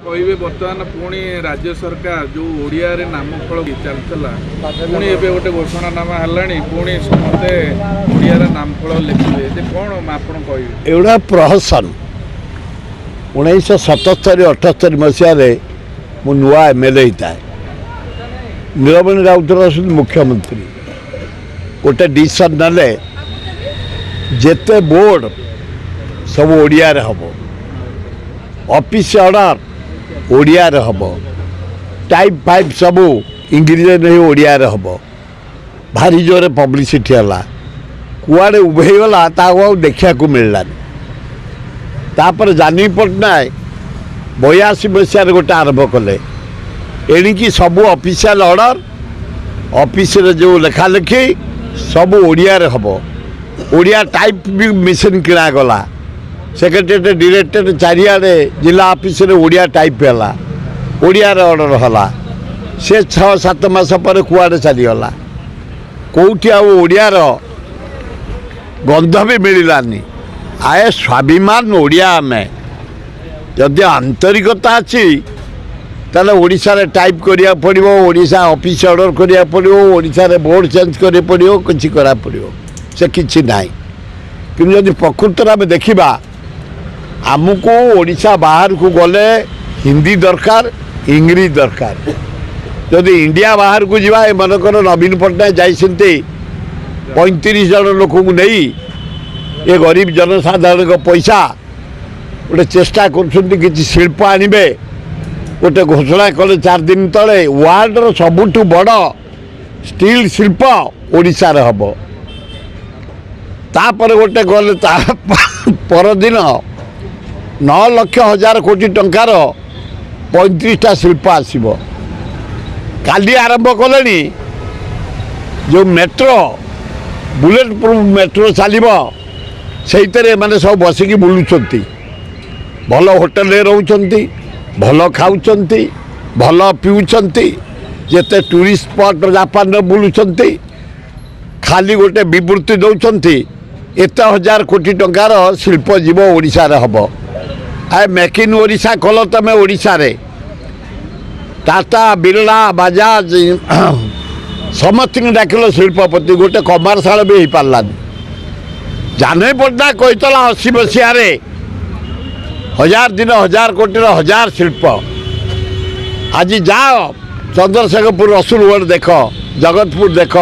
कहे बर्तमान पुणी राज्य सरकार जो ओडिया रे नामफल चलता पुणी एबे गोटे घोषणानामा है पुणी समस्ते ओडिया रे नामफल लिखे कौन आपण कहे एवढा प्रहसन 1977-78 मसीह मु नुआ एमएलए होता है नीलमणि राउतर मुख्यमंत्री गोटे डिसीजन ना जेते बोर्ड सब ओडिया रे हबो ऑफिस ऑर्डर ओडिया रे हबो टाइप फाइप सब इंग्लिश नहीं ओडिया रे हबो भारी जोरे पब्लिसिटी हला कुआड़े उभे गला ताको देखा को मिललानी तापर जानी पटनायक 82 मसीह गोटे आरंभ कले एणिकी सब ऑफिशियल ऑर्डर ऑफिस रे जो लेखा लेखी सब ओडिया रे हबो ओडिया टाइप भी मेसीन किना गला सेक्रेटेरिएट डायरेक्टर चारिआडे जिला ऑफिस रे ओडिया टाइप है ओडिया रे ऑर्डर हला से 6-7 मास पर कुआडे चली गला कोठी आ ओडिया रो गंध भी मिललानी आए स्वाभिमान ओडिया में जदि आंतरिकता अच्छी ताले ओडिशा रे टाइप करिया पड़िबो ओडिशा ऑफिस ऑर्डर करिया पड़िबो ओडिशा रे बोर्ड चेंज करिया पड़िबो किछि करा पड़िबो से किछि नाही कि जदि प्रकृत में देखिबा आमको ओडिशा बाहर को गले हिंदी दरकार इंग्लिश दरकार जदि इंडिया बाहर को जीवा मनकर नवीन पट्टनायक जाइसंते 35 जन लोक को नहीं ये गरीब जनसाधारण को पैसा गोटे चेष्टा कर शिल्प आणवे गोटे घोषणा कले 4 दिन तले वर्ल्ड सबुठ बड़ स्टील शिल्प ओडिशा रे हबो तापर गोटे गले परदिन 9 लाख हजार कोटी टंकार 35टा शिल्प आसीबो काली आरंभ कले जो मेट्रो बुलेट प्रूफ मेट्रो चलो से माने सब बसिकी बुलुंट भल होटेल रोचंती भल खाऊंट भल पीउंट जेते टूरिस्ट स्पॉट जापान बुलुंट खाली गोटे विवृत्ति दौरान एत 1000 कोटी टंकार शिल्प जीव ओडिशा रे हबो आए मेक इन ओडिशा कल तमें ओडिशा रे टाटा बिरला बजाज समस्त डाकिल शिल्पपति गोटे कमर्शियल भी हो पारानी जाने पड़ता कहला 80 मसीह 1000 दिन 1000 कोटी 1000 शिल्प आज जाओ चंद्रशेखरपुर रसुलगढ़ देख जगतपुर देख।